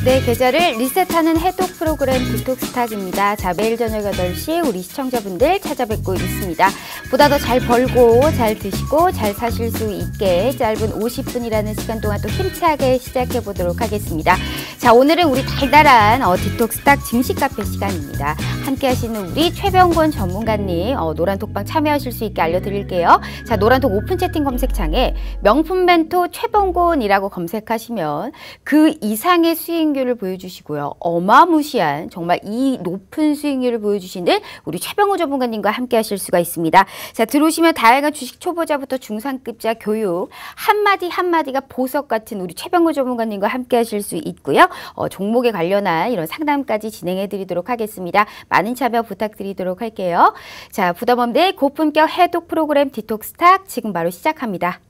네, 계좌를 리셋하는 해독 프로그램 디톡스탁입니다. 자, 매일 저녁 8시 우리 시청자분들 찾아뵙고 있습니다. 보다 더 잘 벌고 잘 드시고 잘 사실 수 있게 짧은 50분이라는 시간 동안 또 힘차게 시작해 보도록 하겠습니다. 자, 오늘은 우리 달달한 디톡스탁 증시 카페 시간입니다. 함께 하시는 우리 최병곤 전문가님 노란톡방 참여하실 수 있게 알려드릴게요. 자, 노란톡 오픈 채팅 검색창에 명품 멘토 최병곤이라고 검색하시면 그 이상의 수익률을 보여주시고요. 어마무시한 정말 이 높은 수익률을 보여주시는 우리 최병곤 전문가님과 함께 하실 수가 있습니다. 자, 들어오시면 다양한 주식 초보자부터 중상급자 교육 한마디 한마디가 보석 같은 우리 최병곤 전문가님과 함께 하실 수 있고요. 종목에 관련한 이런 상담까지 진행해 드리도록 하겠습니다. 많은 참여 부탁드리도록 할게요. 자, 부담 없는 고품격 해독 프로그램 디톡스탁 지금 바로 시작합니다.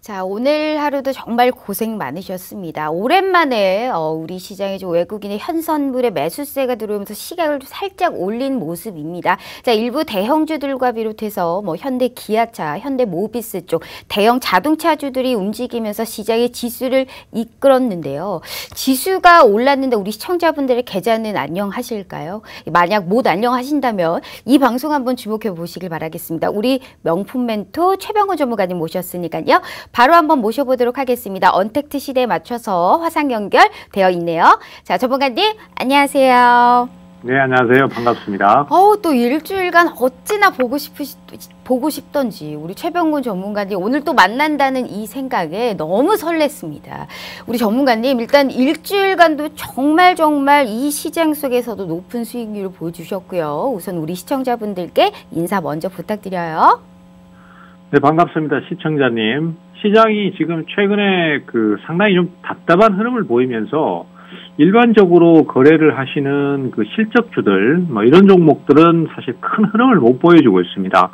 자, 오늘 하루도 정말 고생 많으셨습니다. 오랜만에 우리 시장에 좀 외국인의 현선물의 매수세가 들어오면서 시각을 살짝 올린 모습입니다. 자, 일부 대형주들과 비롯해서 현대 기아차, 현대 모비스 쪽 대형 자동차주들이 움직이면서 시장의 지수를 이끌었는데요. 지수가 올랐는데 우리 시청자분들의 계좌는 안녕하실까요? 만약 못 안녕하신다면 이 방송 한번 주목해 보시길 바라겠습니다. 우리 명품 멘토 최병곤 전문가님 모셨으니까요. 바로 한번 모셔보도록 하겠습니다. 언택트 시대에 맞춰서 화상 연결되어 있네요. 자, 전문가님 안녕하세요. 네, 안녕하세요. 반갑습니다. 또 일주일간 어찌나 보고 싶던지 우리 최병곤 전문가님 오늘 또 만난다는 이 생각에 너무 설렜습니다. 우리 전문가님 일단 일주일간도 정말 이 시장 속에서도 높은 수익률을 보여주셨고요. 우선 우리 시청자분들께 인사 먼저 부탁드려요. 네, 반갑습니다. 시청자님. 시장이 지금 최근에 상당히 좀 답답한 흐름을 보이면서 일반적으로 거래를 하시는 실적주들, 이런 종목들은 사실 큰 흐름을 못 보여주고 있습니다.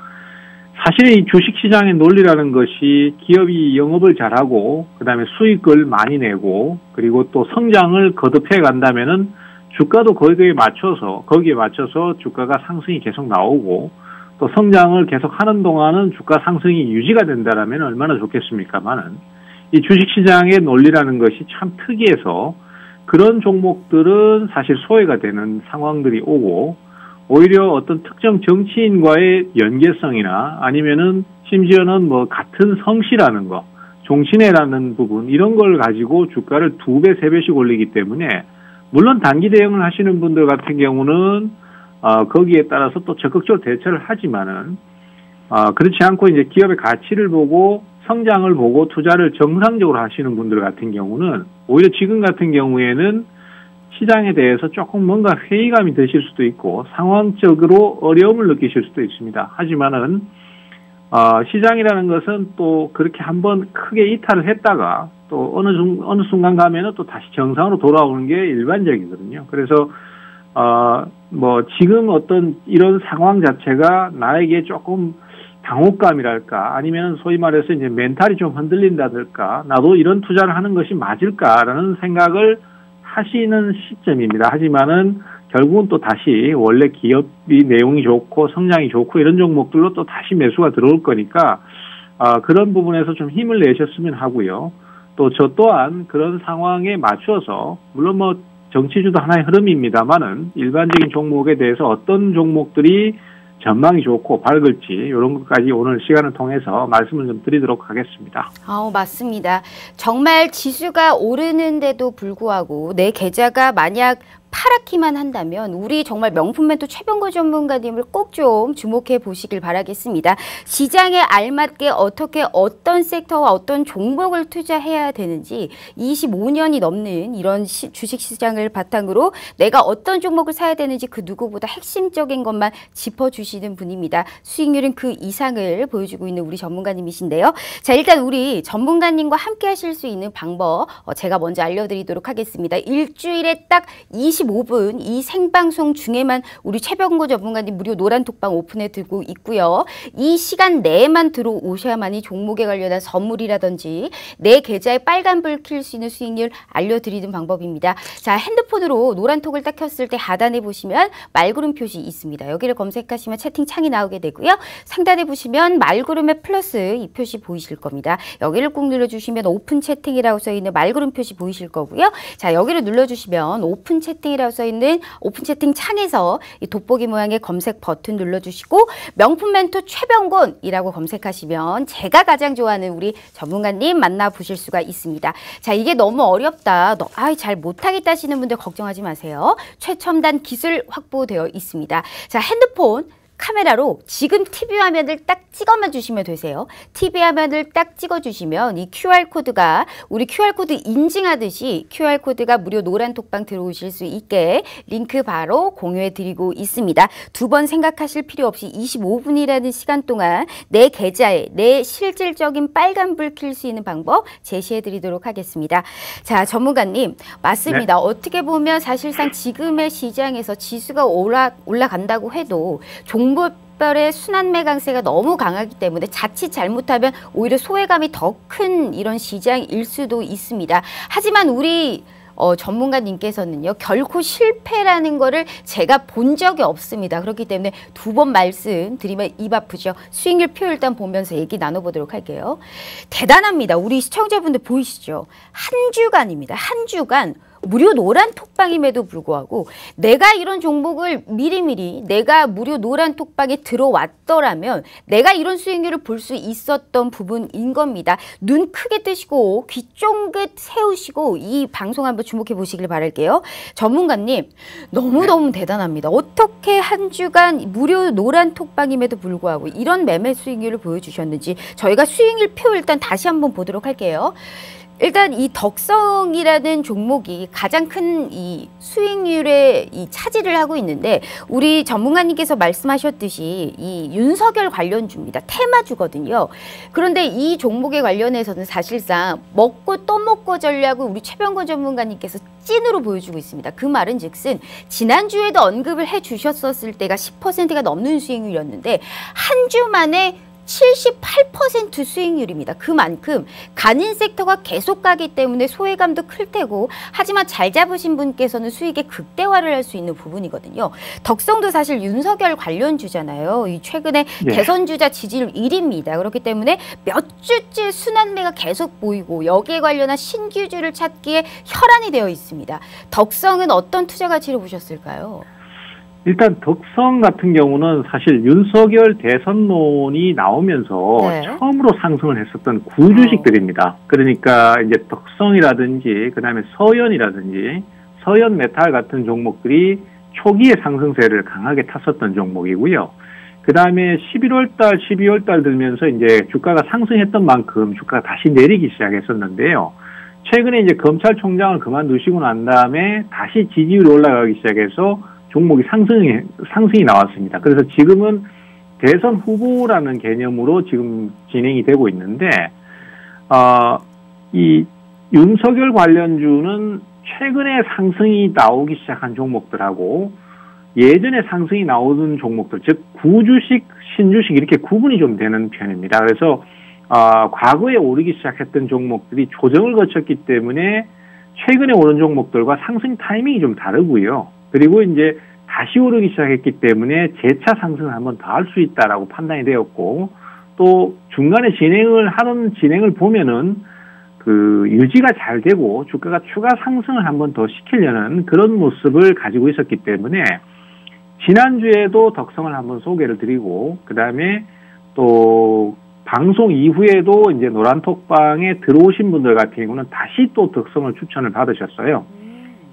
사실 이 주식시장의 논리라는 것이 기업이 영업을 잘하고, 그 다음에 수익을 많이 내고, 그리고 또 성장을 거듭해 간다면은 주가도 거기에 맞춰서 주가가 상승이 계속 나오고, 또 성장을 계속 하는 동안은 주가 상승이 유지가 된다면 얼마나 좋겠습니까만은 이 주식시장의 논리라는 것이 참 특이해서 그런 종목들은 사실 소외가 되는 상황들이 오고 오히려 어떤 특정 정치인과의 연계성이나 아니면은 심지어는 같은 성씨라는 거, 종신회라는 부분 이런 걸 가지고 주가를 2배, 3배씩 올리기 때문에 물론 단기 대응을 하시는 분들 같은 경우는 거기에 따라서 또 적극적으로 대처를 하지만은, 그렇지 않고 이제 기업의 가치를 보고 성장을 보고 투자를 정상적으로 하시는 분들 같은 경우는 오히려 지금 같은 경우에는 시장에 대해서 조금 뭔가 회의감이 드실 수도 있고 상황적으로 어려움을 느끼실 수도 있습니다. 하지만은, 시장이라는 것은 또 그렇게 한번 크게 이탈을 했다가 또 어느 순간 가면은 또 다시 정상으로 돌아오는 게 일반적이거든요. 그래서 지금 어떤 이런 상황 자체가 나에게 조금 당혹감이랄까, 아니면 소위 말해서 이제 멘탈이 좀 흔들린다랄까, 나도 이런 투자를 하는 것이 맞을까라는 생각을 하시는 시점입니다. 하지만은 결국은 또 다시 원래 기업이 내용이 좋고 성장이 좋고 이런 종목들로 또 다시 매수가 들어올 거니까, 그런 부분에서 좀 힘을 내셨으면 하고요. 또 저 또한 그런 상황에 맞춰서, 물론 정치주도 하나의 흐름입니다만은 일반적인 종목에 대해서 어떤 종목들이 전망이 좋고 밝을지 이런 것까지 오늘 시간을 통해서 말씀을 좀 드리도록 하겠습니다. 맞습니다. 정말 지수가 오르는데도 불구하고 내 계좌가 만약 파랗기만 한다면 우리 정말 명품 멘토 최병구 전문가님을 꼭 좀 주목해 보시길 바라겠습니다. 시장에 알맞게 어떻게 어떤 섹터와 어떤 종목을 투자해야 되는지 25년이 넘는 이런 주식시장을 바탕으로 내가 어떤 종목을 사야 되는지 그 누구보다 핵심적인 것만 짚어주시는 분입니다. 수익률은 그 이상을 보여주고 있는 우리 전문가님이신데요. 자, 일단 우리 전문가님과 함께 하실 수 있는 방법 제가 먼저 알려드리도록 하겠습니다. 일주일에 딱 25분 이 생방송 중에만 우리 최병구 전문가님 무료 노란톡방 오픈해 두고 있고요. 이 시간 내에만 들어오셔야만이 종목에 관련한 선물이라든지 내 계좌에 빨간불 킬 수 있는 수익률 알려드리는 방법입니다. 자, 핸드폰으로 노란톡을 딱 켰을 때 하단에 보시면 말구름 표시 있습니다. 여기를 검색하시면 채팅창이 나오게 되고요. 상단에 보시면 말구름에 플러스 이 표시 보이실 겁니다. 여기를 꾹 눌러주시면 오픈 채팅이라고 써있는 말구름 표시 보이실 거고요. 자, 여기를 눌러주시면 오픈 채팅이라고 써있는 오픈 채팅 창에서 이 돋보기 모양의 검색 버튼 눌러주시고 명품 멘토 최병곤이라고 검색하시면 제가 가장 좋아하는 우리 전문가님 만나보실 수가 있습니다. 자, 이게 너무 어렵다, 잘 못하겠다 하시는 분들 걱정하지 마세요. 최첨단 기술 확보되어 있습니다. 자, 핸드폰 카메라로 지금 TV 화면을 딱 찍어만 주시면 되세요. TV 화면을 딱 찍어주시면 이 QR코드가 우리 QR코드 인증하듯이 QR코드가 무료 노란톡방 들어오실 수 있게 링크 바로 공유해 드리고 있습니다. 두 번 생각하실 필요 없이 25분이라는 시간 동안 내 계좌에 내 실질적인 빨간불 킬 수 있는 방법 제시해 드리도록 하겠습니다. 자, 전문가님 맞습니다. 네. 어떻게 보면 사실상 지금의 시장에서 지수가 올라간다고 해도 종목별의 순환매 강세가 너무 강하기 때문에 자칫 잘못하면 오히려 소외감이 더 큰 이런 시장일 수도 있습니다. 하지만 우리 전문가님께서는요, 결코 실패라는 거를 제가 본 적이 없습니다. 그렇기 때문에 두 번 말씀드리면 입 아프죠. 수익률 표 일단 보면서 얘기 나눠보도록 할게요. 대단합니다. 우리 시청자분들 보이시죠? 한 주간입니다. 한 주간 무료 노란 톡방임에도 불구하고 내가 이런 종목을 미리미리 내가 무료 노란 톡방에 들어왔더라면 내가 이런 수익률을 볼 수 있었던 부분인 겁니다. 눈 크게 뜨시고 귀 쫑긋 세우시고 이 방송 한번 주목해 보시길 바랄게요. 전문가님 너무너무 대단합니다. 어떻게 한 주간 무료 노란 톡방임에도 불구하고 이런 매매 수익률을 보여주셨는지 저희가 수익률 표 일단 다시 한번 보도록 할게요. 일단 이 덕성이라는 종목이 가장 큰 이 수익률에 이 차지를 하고 있는데 우리 전문가님께서 말씀하셨듯이 이 윤석열 관련주입니다. 테마주거든요. 그런데 이 종목에 관련해서는 사실상 먹고 또 먹고 전략을 우리 최병건 전문가님께서 찐으로 보여주고 있습니다. 그 말은 즉슨 지난주에도 언급을 해주셨었을 때가 10%가 넘는 수익률이었는데 한 주 만에 78% 수익률입니다. 그만큼 가는 섹터가 계속 가기 때문에 소외감도 클 테고 하지만 잘 잡으신 분께서는 수익의 극대화를 할 수 있는 부분이거든요. 덕성도 사실 윤석열 관련주잖아요. 이 최근에 대선주자 지지율 1위입니다. 그렇기 때문에 몇 주째 순환매가 계속 보이고 여기에 관련한 신규주를 찾기에 혈안이 되어 있습니다. 덕성은 어떤 투자 가치로 보셨을까요? 일단 덕성 같은 경우는 사실 윤석열 대선론이 나오면서 처음으로 상승을 했었던 구주식들입니다. 그러니까 이제 덕성이라든지 그다음에 서현이라든지 서현 메탈 같은 종목들이 초기에 상승세를 강하게 탔었던 종목이고요. 그다음에 11월 달, 12월 달 들면서 이제 주가가 상승했던 만큼 주가가 다시 내리기 시작했었는데요. 최근에 이제 검찰총장을 그만두시고 난 다음에 다시 지지율이 올라가기 시작해서 종목이 상승이 나왔습니다. 그래서 지금은 대선 후보라는 개념으로 지금 진행이 되고 있는데, 이 윤석열 관련주는 최근에 상승이 나오기 시작한 종목들하고 예전에 상승이 나오던 종목들, 즉 구주식, 신주식 이렇게 구분이 좀 되는 편입니다. 그래서 과거에 오르기 시작했던 종목들이 조정을 거쳤기 때문에 최근에 오른 종목들과 상승 타이밍이 좀 다르고요. 그리고 이제 다시 오르기 시작했기 때문에 재차 상승을 한번 더 할 수 있다라고 판단이 되었고, 또 중간에 진행을 보면은 그 유지가 잘 되고 주가가 추가 상승을 한번 더 시키려는 그런 모습을 가지고 있었기 때문에 지난주에도 덕성을 한번 소개를 드리고, 그 다음에 또 방송 이후에도 이제 노란톡방에 들어오신 분들 같은 경우는 다시 또 덕성을 추천을 받으셨어요.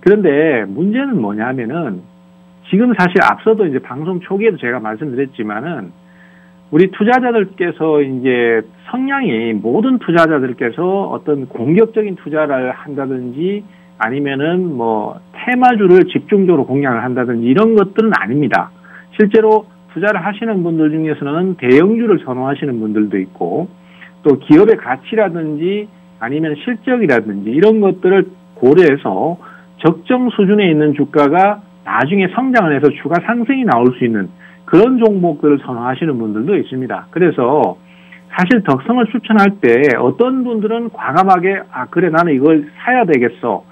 그런데 문제는 뭐냐면은 지금 사실 앞서도 이제 방송 초기에도 제가 말씀드렸지만은 우리 투자자들께서 이제 성향이 모든 투자자들께서 어떤 공격적인 투자를 한다든지 아니면은 뭐 테마주를 집중적으로 공략을 한다든지 이런 것들은 아닙니다. 실제로 투자를 하시는 분들 중에서는 대형주를 선호하시는 분들도 있고 또 기업의 가치라든지 아니면 실적이라든지 이런 것들을 고려해서 적정 수준에 있는 주가가 나중에 성장을 해서 주가 상승이 나올 수 있는 그런 종목들을 선호하시는 분들도 있습니다. 그래서 사실 덕성을 추천할 때 어떤 분들은 과감하게 그래 나는 이걸 사야 되겠어.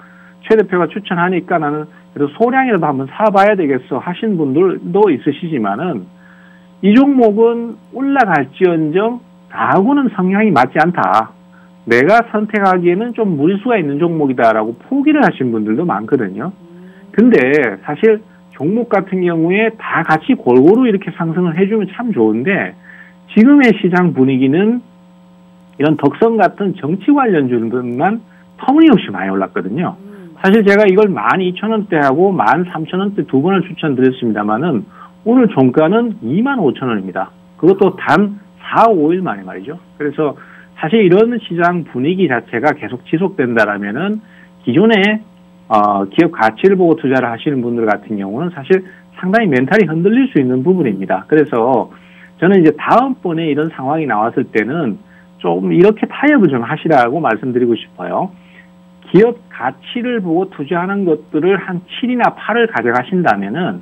최 대표가 추천하니까 나는 그래도 소량이라도 한번 사봐야 되겠어 하신 분들도 있으시지만은 이 종목은 올라갈지언정 나하고는 성향이 맞지 않다. 내가 선택하기에는 좀 무리수가 있는 종목이다라고 포기를 하신 분들도 많거든요. 근데 사실 종목 같은 경우에 다 같이 골고루 이렇게 상승을 해주면 참 좋은데 지금의 시장 분위기는 이런 덕성 같은 정치 관련주들만 터무니없이 많이 올랐거든요. 사실 제가 이걸 12,000원대하고 13,000원대 두 번을 추천드렸습니다만은 오늘 종가는 25,000원입니다. 그것도 단 4, 5일 만에 말이죠. 그래서 사실 이런 시장 분위기 자체가 계속 지속된다라면은 기존에 기업 가치를 보고 투자를 하시는 분들 같은 경우는 사실 상당히 멘탈이 흔들릴 수 있는 부분입니다. 그래서 저는 이제 다음번에 이런 상황이 나왔을 때는 좀 이렇게 타협을 좀 하시라고 말씀드리고 싶어요. 기업 가치를 보고 투자하는 것들을 한 7이나 8을 가져가신다면은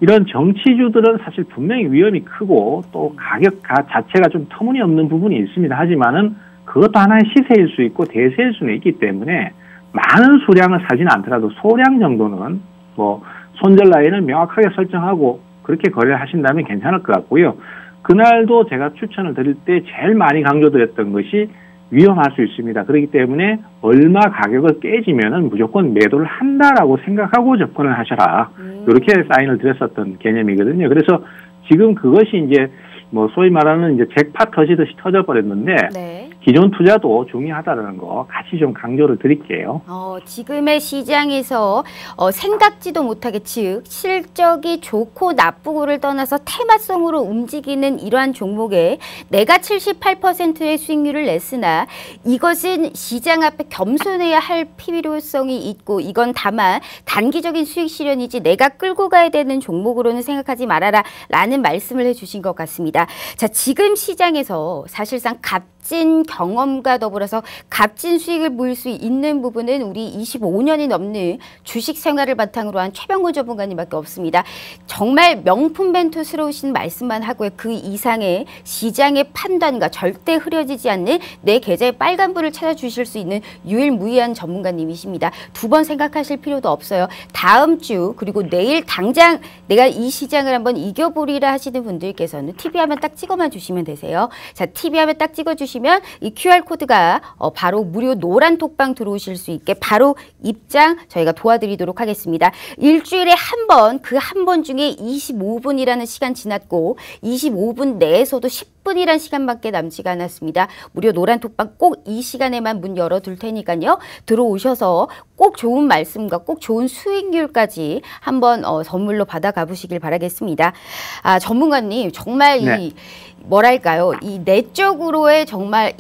이런 정치주들은 사실 분명히 위험이 크고 또 가격 자체가 좀 터무니없는 부분이 있습니다. 하지만은 그것도 하나의 시세일 수 있고 대세일 수는 있기 때문에 많은 수량을 사지는 않더라도 소량 정도는 뭐 손절 라인을 명확하게 설정하고 그렇게 거래를 하신다면 괜찮을 것 같고요. 그날도 제가 추천을 드릴 때 제일 많이 강조드렸던 것이 위험할 수 있습니다. 그렇기 때문에 얼마 가격을 깨지면은 무조건 매도를 한다라고 생각하고 접근을 하셔라. 이렇게 사인을 드렸었던 개념이거든요. 그래서 지금 그것이 이제 뭐 소위 말하는 이제 잭팟 터지듯이 터져버렸는데 네. 기존 투자도 중요하다는 거 같이 좀 강조를 드릴게요. 지금의 시장에서 생각지도 못하게 즉 실적이 좋고 나쁘고를 떠나서 테마성으로 움직이는 이러한 종목에 내가 78%의 수익률을 냈으나 이것은 시장 앞에 겸손해야 할 필요성이 있고 이건 다만 단기적인 수익 실현이지 내가 끌고 가야 되는 종목으로는 생각하지 말아라 라는 말씀을 해주신 것 같습니다. 자, 지금 시장에서 사실상 값진 경험과 더불어서 값진 수익을 보일 수 있는 부분은 우리 25년이 넘는 주식 생활을 바탕으로 한 최병곤 전문가님밖에 없습니다. 정말 명품 멘토스러우신 말씀만 하고요. 그 이상의 시장의 판단과 절대 흐려지지 않는 내 계좌의 빨간불을 찾아주실 수 있는 유일무이한 전문가님이십니다. 두 번 생각하실 필요도 없어요. 다음 주 그리고 내일 당장 내가 이 시장을 한번 이겨보리라 하시는 분들께서는 TV화면 딱 찍어만 주시면 되세요. 자, TV화면 딱 찍어주시면 이 QR코드가 바로 무료 노란 톡방 들어오실 수 있게 바로 입장 저희가 도와드리도록 하겠습니다. 일주일에 한 번, 그 한 번 중에 25분이라는 시간 지났고 25분 내에서도 10분이라는 시간밖에 남지가 않았습니다. 무료 노란 톡방 꼭 이 시간에만 문 열어둘 테니까요. 들어오셔서 꼭 좋은 말씀과 꼭 좋은 수익률까지 한번 선물로 받아가 보시길 바라겠습니다. 전문가님 정말 네. 뭐랄까요? 이 내적으로의 정말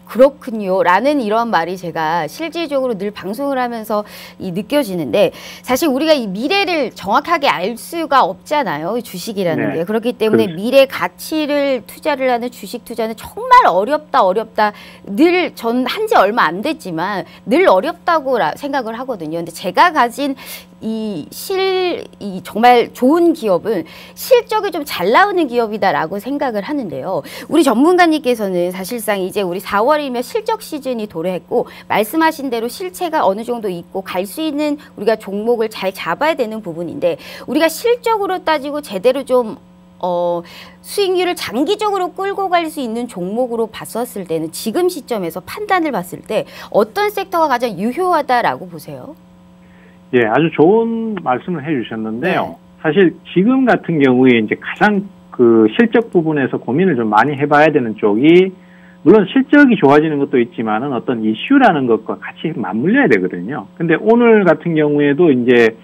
그렇군요 라는 이런 말이 제가 실질적으로 늘 방송을 하면서 느껴지는데 사실 우리가 이 미래를 정확하게 알 수가 없잖아요. 주식이라는 게. 그렇기 때문에 그렇죠. 미래 가치를 투자를 하는 주식 투자는 정말 어렵다. 늘 전 한지 얼마 안 됐지만 늘 어렵다고 생각을 하거든요. 근데 제가 가진 이 정말 좋은 기업은 실적이 좀 잘 나오는 기업이다라고 생각을 하는데요. 우리 전문가님께서는 사실상 이제 우리 4월이면 실적 시즌이 도래했고 말씀하신 대로 실체가 어느 정도 있고 갈 수 있는 우리가 종목을 잘 잡아야 되는 부분인데 우리가 실적으로 따지고 제대로 좀 수익률을 장기적으로 끌고 갈 수 있는 종목으로 봤었을 때는 지금 시점에서 판단을 봤을 때 어떤 섹터가 가장 유효하다라고 보세요? 예, 아주 좋은 말씀을 해주셨는데요. 네. 사실 지금 같은 경우에 이제 가장 그 실적 부분에서 고민을 좀 많이 해봐야 되는 쪽이 물론 실적이 좋아지는 것도 있지만은 어떤 이슈라는 것과 같이 맞물려야 되거든요. 근데 오늘 같은 경우에도 이제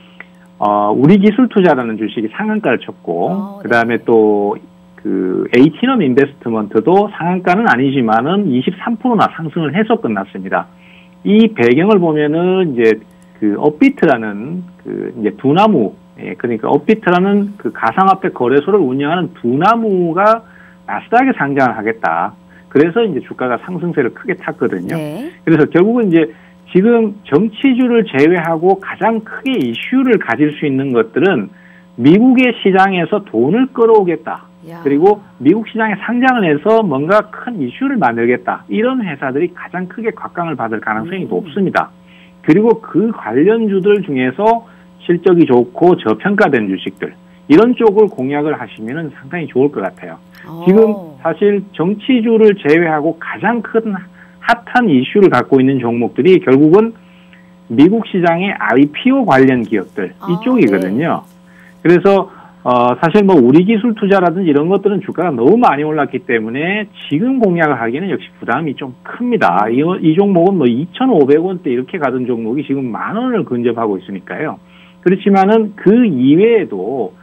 우리기술투자라는 주식이 상한가를 쳤고, 그 다음에 또 그 Hnom 인베스트먼트도 상한가는 아니지만은 23%나 상승을 해서 끝났습니다. 이 배경을 보면은 이제 그 업비트라는 그 이제 두나무, 그러니까 업비트라는 그 가상화폐 거래소를 운영하는 두나무가 나스닥에 상장을 하겠다. 그래서 이제 주가가 상승세를 크게 탔거든요. 네. 그래서 결국은 이제 지금 정치주를 제외하고 가장 크게 이슈를 가질 수 있는 것들은 미국의 시장에서 돈을 끌어오겠다. 그리고 미국 시장에 상장을 해서 뭔가 큰 이슈를 만들겠다. 이런 회사들이 가장 크게 곽강을 받을 가능성이 높습니다. 그리고 그 관련주들 중에서 실적이 좋고 저평가된 주식들, 이런 쪽을 공략을 하시면 상당히 좋을 것 같아요. 지금 사실 정치주를 제외하고 가장 큰 핫한 이슈를 갖고 있는 종목들이 결국은 미국 시장의 IPO 관련 기업들, 이쪽이거든요. 네. 그래서 사실 뭐 우리기술투자라든지 이런 것들은 주가가 너무 많이 올랐기 때문에 지금 공략을 하기에는 역시 부담이 좀 큽니다. 이 종목은 뭐 2,500원대 이렇게 가던 종목이 지금 10,000원을 근접하고 있으니까요. 그렇지만은 그 이외에도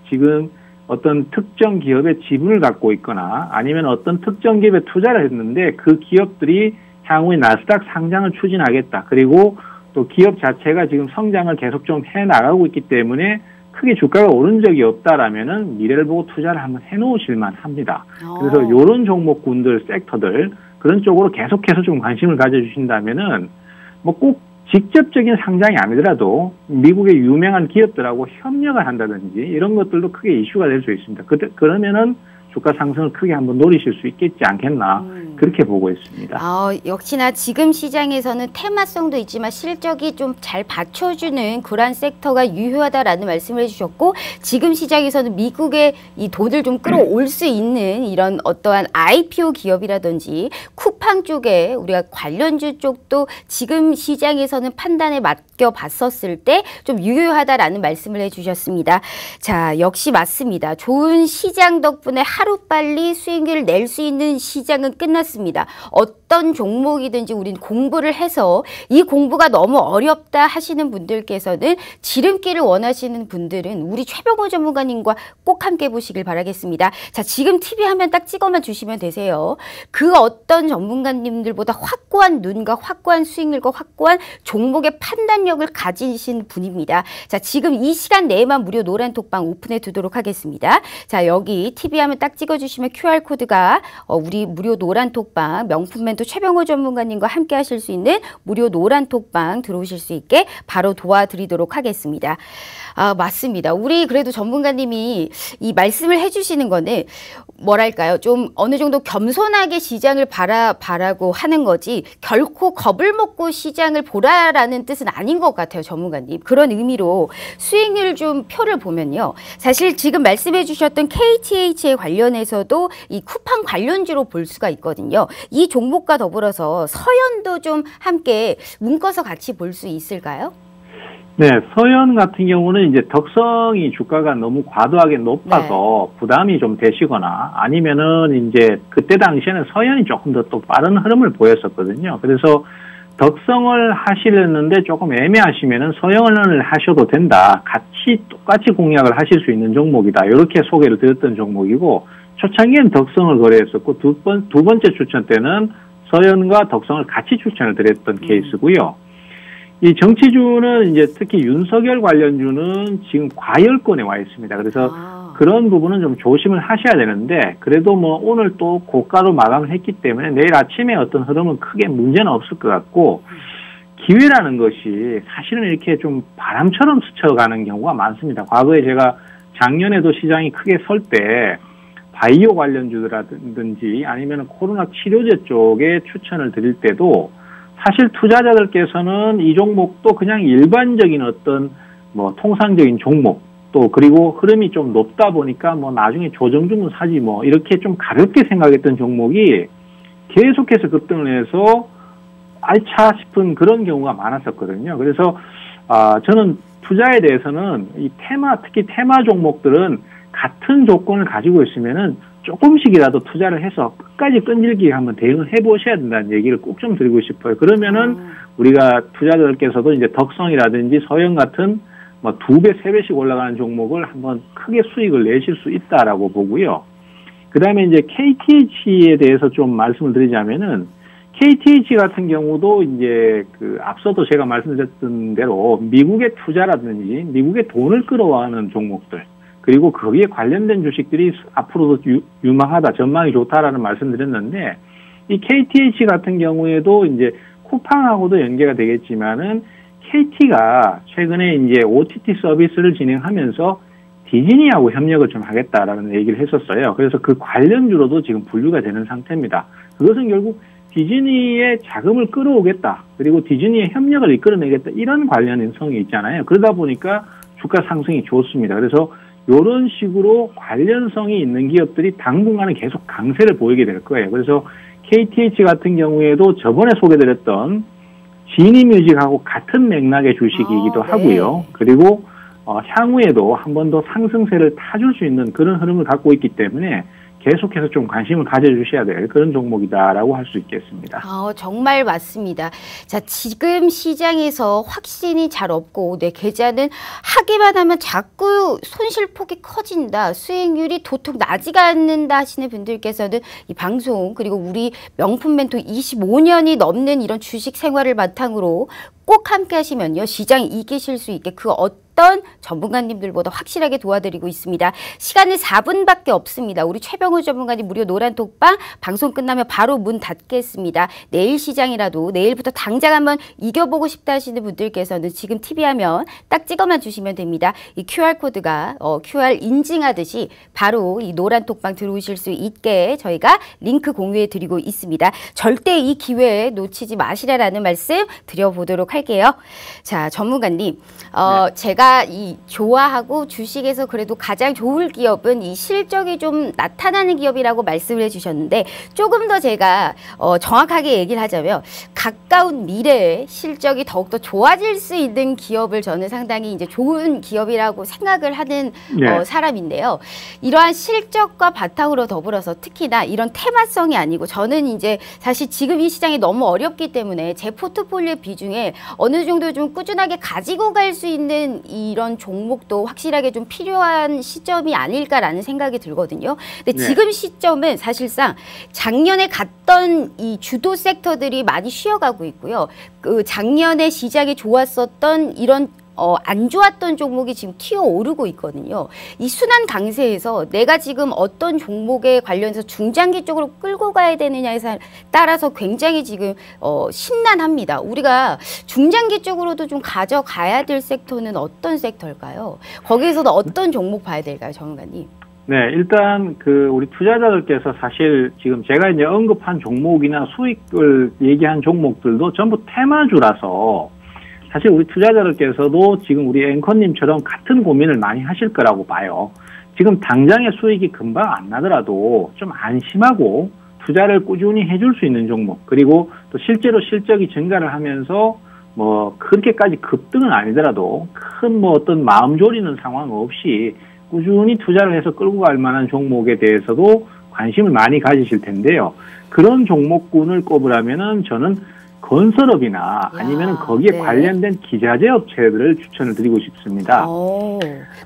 지금 어떤 특정 기업의 지분을 갖고 있거나 아니면 어떤 특정 기업에 투자를 했는데 그 기업들이 향후에 나스닥 상장을 추진하겠다. 그리고 또 기업 자체가 지금 성장을 계속 좀 해나가고 있기 때문에 크게 주가가 오른 적이 없다라면은 미래를 보고 투자를 한번 해놓으실 만합니다. 그래서 이런 종목군들, 섹터들 그런 쪽으로 계속해서 좀 관심을 가져주신다면은 뭐 꼭 직접적인 상장이 아니더라도 미국의 유명한 기업들하고 협력을 한다든지 이런 것들도 크게 이슈가 될 수 있습니다. 그러면은 주가 상승을 크게 한번 노리실 수 있겠지 않겠나 그렇게 보고 있습니다. 역시나 지금 시장에서는 테마성도 있지만 실적이 좀 잘 받쳐주는 그런 섹터가 유효하다라는 말씀을 해주셨고, 지금 시장에서는 미국의 이 돈을 좀 끌어올 수 있는 이런 어떠한 IPO 기업이라든지 쿠팡 쪽에 우리가 관련주 쪽도 지금 시장에서는 판단에 맡겨봤었을 때 좀 유효하다라는 말씀을 해주셨습니다. 자, 역시 맞습니다. 좋은 시장 덕분에 하루빨리 수익을 낼 수 있는 시장은 끝났습니다. 어떤 종목이든지 우린 공부를 해서 이 공부가 너무 어렵다 하시는 분들께서는 지름길을 원하시는 분들은 우리 최병호 전문가님과 꼭 함께 보시길 바라겠습니다. 자, 지금 TV 화면 딱 찍어만 주시면 되세요. 그 어떤 전문가님들보다 확고한 눈과 확고한 수익률과 확고한 종목의 판단력을 가지신 분입니다. 자, 지금 이 시간 내에만 무료 노란 톡방 오픈해 두도록 하겠습니다. 자, 여기 TV 화면 딱 찍어주시면 QR코드가 우리 무료 노란 톡방 명품 멘토 최병호 전문가님과 함께 하실 수 있는 무료 노란 톡방 들어오실 수 있게 바로 도와드리도록 하겠습니다. 맞습니다. 우리 그래도 전문가님이 이 말씀을 해주시는 거는 뭐랄까요? 좀 어느 정도 겸손하게 시장을 바라고 하는 거지 결코 겁을 먹고 시장을 보라라는 뜻은 아닌 것 같아요, 전문가님. 그런 의미로 수익률 좀 표를 보면요. 사실 지금 말씀해 주셨던 KTH에 관련해서도 이 쿠팡 관련주로 볼 수가 있거든요. 이 종목과 더불어서 서현도 좀 함께 묶어서 같이 볼 수 있을까요? 네, 서현 같은 경우는 이제 덕성이 주가가 너무 과도하게 높아서 부담이 좀 되시거나 아니면은 이제 그때 당시에는 서현이 조금 더 또 빠른 흐름을 보였었거든요. 그래서 덕성을 하시려는데 조금 애매하시면은 서현을 하셔도 된다. 똑같이 공략을 하실 수 있는 종목이다. 이렇게 소개를 드렸던 종목이고, 초창기엔 덕성을 거래했었고 두 번째 추천 때는 서현과 덕성을 같이 추천을 드렸던 케이스고요. 이 정치주는 이제 특히 윤석열 관련주는 지금 과열권에 와 있습니다. 그래서 그런 부분은 좀 조심을 하셔야 되는데, 그래도 뭐 오늘 또 고가로 마감을 했기 때문에 내일 아침에 어떤 흐름은 크게 문제는 없을 것 같고, 기회라는 것이 사실은 이렇게 좀 바람처럼 스쳐가는 경우가 많습니다. 과거에 제가 작년에도 시장이 크게 설 때 바이오 관련주라든지 아니면 코로나 치료제 쪽에 추천을 드릴 때도 사실 투자자들께서는 이 종목도 그냥 일반적인 어떤 뭐 통상적인 종목, 또 그리고 흐름이 좀 높다 보니까 뭐 나중에 조정 주면 사지 뭐 이렇게 좀 가볍게 생각했던 종목이 계속해서 급등을 해서 알차 싶은 그런 경우가 많았었거든요. 그래서 저는 투자에 대해서는 이 특히 테마 종목들은 같은 조건을 가지고 있으면은 조금씩이라도 투자를 해서 끝까지 끈질기게 한번 대응을 해보셔야 된다는 얘기를 꼭 좀 드리고 싶어요. 그러면은 우리가 투자자들께서도 이제 덕성이라든지 서영 같은 뭐 2배, 3배씩 올라가는 종목을 한번 크게 수익을 내실 수 있다라고 보고요. 그 다음에 이제 KTH에 대해서 좀 말씀을 드리자면은 KTH 같은 경우도 이제 그 앞서도 제가 말씀드렸던 대로 미국의 투자라든지 미국의 돈을 끌어와는 종목들 그리고 거기에 관련된 주식들이 앞으로도 유망하다, 전망이 좋다라는 말씀드렸는데 이 KTH 같은 경우에도 이제 쿠팡하고도 연계가 되겠지만은 KT가 최근에 이제 OTT 서비스를 진행하면서 디즈니하고 협력을 좀 하겠다라는 얘기를 했었어요. 그래서 그 관련주로도 지금 분류가 되는 상태입니다. 그것은 결국 디즈니의 자금을 끌어오겠다. 그리고 디즈니의 협력을 이끌어내겠다. 이런 관련성이 있잖아요. 그러다 보니까 주가 상승이 좋습니다. 그래서 이런 식으로 관련성이 있는 기업들이 당분간은 계속 강세를 보이게 될 거예요. 그래서 KTH 같은 경우에도 저번에 소개드렸던 지니뮤직하고 같은 맥락의 주식이기도 하고요. 그리고 향후에도 한 번 더 상승세를 타줄 수 있는 그런 흐름을 갖고 있기 때문에 계속해서 좀 관심을 가져주셔야 될 그런 종목이다라고 할 수 있겠습니다. 정말 맞습니다. 자, 지금 시장에서 확신이 잘 없고 내 계좌는 하기만 하면 자꾸 손실폭이 커진다. 수익률이 도통 나지가 않는다 하시는 분들께서는 이 방송 그리고 우리 명품 멘토 25년이 넘는 이런 주식 생활을 바탕으로 꼭 함께 하시면요. 시장이 이기실 수 있게 그 어떤 전문가님들보다 확실하게 도와드리고 있습니다. 시간은 4분밖에 없습니다. 우리 최병우 전문가님 무료 노란 톡방 방송 끝나면 바로 문 닫겠습니다. 내일 시장이라도 내일부터 당장 한번 이겨보고 싶다 하시는 분들께서는 지금 TV 화면 딱 찍어만 주시면 됩니다. 이 QR코드가 QR 인증하듯이 바로 이 노란 톡방 들어오실 수 있게 저희가 링크 공유해 드리고 있습니다. 절대 이 기회 놓치지 마시라라는 말씀 드려보도록 할게요. 자, 전문가님, 제가 이 좋아하고 주식에서 그래도 가장 좋을 기업은 이 실적이 좀 나타나는 기업이라고 말씀을 해주셨는데 조금 더 제가 정확하게 얘기를 하자면 가까운 미래에 실적이 더욱더 좋아질 수 있는 기업을 저는 상당히 이제 좋은 기업이라고 생각을 하는 사람인데요. 이러한 실적과 바탕으로 더불어서 특히나 이런 테마성이 아니고 저는 이제 사실 지금 이 시장이 너무 어렵기 때문에 제 포트폴리오 비중에 어느 정도 좀 꾸준하게 가지고 갈 수 있는 이런 종목도 확실하게 좀 필요한 시점이 아닐까라는 생각이 들거든요. 근데 지금 시점은 사실상 작년에 갔던 이 주도 섹터들이 많이 쉬어가고 있고요. 그 작년에 시장이 좋았었던 이런 안 좋았던 종목이 지금 튀어오르고 있거든요. 이 순환 강세에서 내가 지금 어떤 종목에 관련해서 중장기 쪽으로 끌고 가야 되느냐에 따라서 굉장히 지금 신난합니다. 우리가 중장기 쪽으로도 좀 가져가야 될 섹터는 어떤 섹터일까요? 거기에서도 어떤 종목 봐야 될까요, 전문가님? 네, 일단 우리 투자자들께서 사실 지금 제가 이제 언급한 종목이나 수익을 얘기한 종목들도 전부 테마주라서 사실 우리 투자자들께서도 지금 우리 앵커님처럼 같은 고민을 많이 하실 거라고 봐요. 지금 당장의 수익이 금방 안 나더라도 좀 안심하고 투자를 꾸준히 해줄 수 있는 종목, 그리고 또 실제로 실적이 증가를 하면서 뭐 그렇게까지 급등은 아니더라도 큰 뭐 어떤 마음 졸이는 상황 없이 꾸준히 투자를 해서 끌고 갈 만한 종목에 대해서도 관심을 많이 가지실 텐데요. 그런 종목군을 꼽으라면은 저는 건설업이나 아니면 거기에 관련된 기자재 업체들을 추천을 드리고 싶습니다.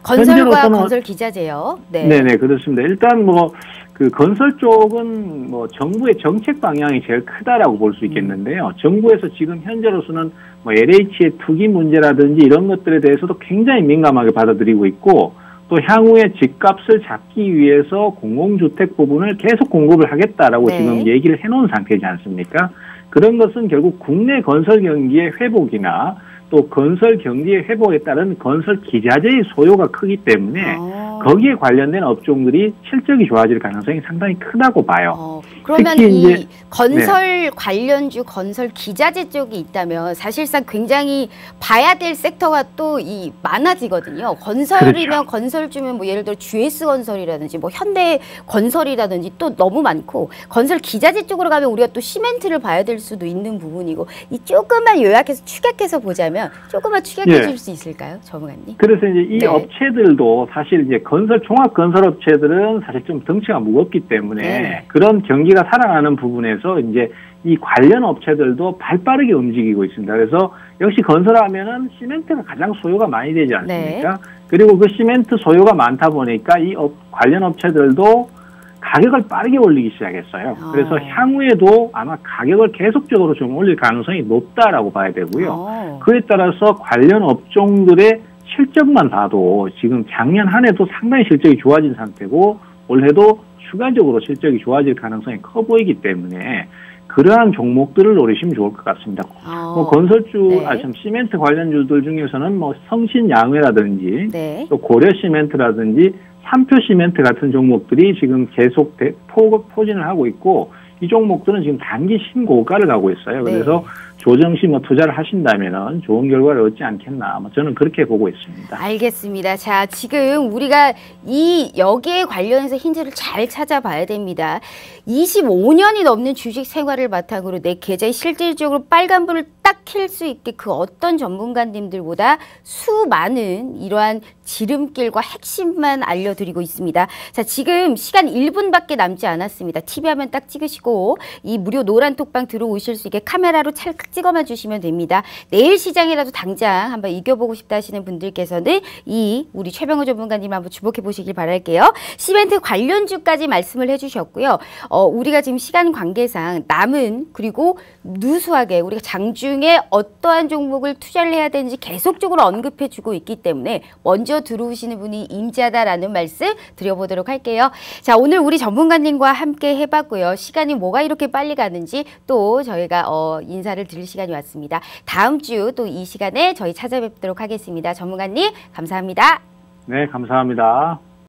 건설과 건설 기자재요. 네네, 그렇습니다. 일단 그 건설 쪽은 정부의 정책 방향이 제일 크다라고 볼 수 있겠는데요. 정부에서 지금 현재로서는 LH의 투기 문제라든지 이런 것들에 대해서도 굉장히 민감하게 받아들이고 있고, 또 향후에 집값을 잡기 위해서 공공주택 부분을 계속 공급을 하겠다라고 지금 얘기를 해놓은 상태지 않습니까? 그런 것은 결국 국내 건설 경기의 회복이나 또 건설 경기의 회복에 따른 건설 기자재의 소요가 크기 때문에 거기에 관련된 업종들이 실적이 좋아질 가능성이 상당히 크다고 봐요. 그러면 특히 이 이제, 건설 관련주, 건설 기자재 쪽이 있다면 사실상 굉장히 봐야 될 섹터가 또 이 많아지거든요. 건설이면 그렇죠. 건설주면 뭐 예를 들어 GS 건설이라든지 뭐 현대 건설이라든지 또 너무 많고 건설 기자재 쪽으로 가면 우리가 또 시멘트를 봐야 될 수도 있는 부분이고 이 조금만 요약해서 추격해서 보자면 조금만 추격해 줄 수 있을까요, 전문가님? 그래서 이제 이 네. 업체들도 사실 이제 종합 건설 업체들은 사실 좀 덩치가 무겁기 때문에 네. 그런 경기가 살아나는 부분에서 이제 이 관련 업체들도 발빠르게 움직이고 있습니다. 그래서 역시 건설하면은 시멘트가 가장 소요가 많이 되지 않습니까? 네. 그리고 그 시멘트 소요가 많다 보니까 이 관련 업체들도 가격을 빠르게 올리기 시작했어요. 그래서 향후에도 아마 가격을 계속적으로 좀 올릴 가능성이 높다라고 봐야 되고요. 그에 따라서 관련 업종들의 실적만 봐도 지금 작년 한 해도 상당히 실적이 좋아진 상태고 올해도 추가적으로 실적이 좋아질 가능성이 커 보이기 때문에 그러한 종목들을 노리시면 좋을 것 같습니다. 뭐 건설주, 네. 시멘트 관련주들 중에서는 뭐 성신양회라든지 네. 또 고려시멘트라든지 삼표시멘트 같은 종목들이 지금 계속 포진을 하고 있고 이 종목들은 지금 단기 신고가를 가고 있어요. 그래서 조정 시 뭐 투자를 하신다면은 좋은 결과를 얻지 않겠나. 저는 그렇게 보고 있습니다. 알겠습니다. 자, 지금 우리가 여기에 관련해서 힌트를 잘 찾아봐야 됩니다. 25년이 넘는 주식 생활을 바탕으로 내 계좌에 실질적으로 빨간불을 딱 켤 수 있게 그 어떤 전문가님들보다 수많은 이러한 지름길과 핵심만 알려드리고 있습니다. 자, 지금 시간 1분밖에 남지 않았습니다. TV 화면 딱 찍으시고 이 무료 노란 톡방 들어오실 수 있게 카메라로 찰칵 찍어만 주시면 됩니다. 내일 시장이라도 당장 한번 이겨보고 싶다 하시는 분들께서는 우리 최병호 전문가님 한번 주목해 보시길 바랄게요. 시멘트 관련주까지 말씀을 해주셨고요. 우리가 지금 시간 관계상 남은 그리고 누수하게 우리가 장중에 어떠한 종목을 투자를 해야 되는지 계속적으로 언급해주고 있기 때문에 먼저 들어오시는 분이 임자다라는 말씀 드려보도록 할게요. 자, 오늘 우리 전문가님과 함께 해봤고요. 시간이 뭐가 이렇게 빨리 가는지 또 저희가 인사를 드릴 시간이 왔습니다. 다음 주 또 이 시간에 저희 찾아뵙도록 하겠습니다. 전문가님 감사합니다. 네, 감사합니다.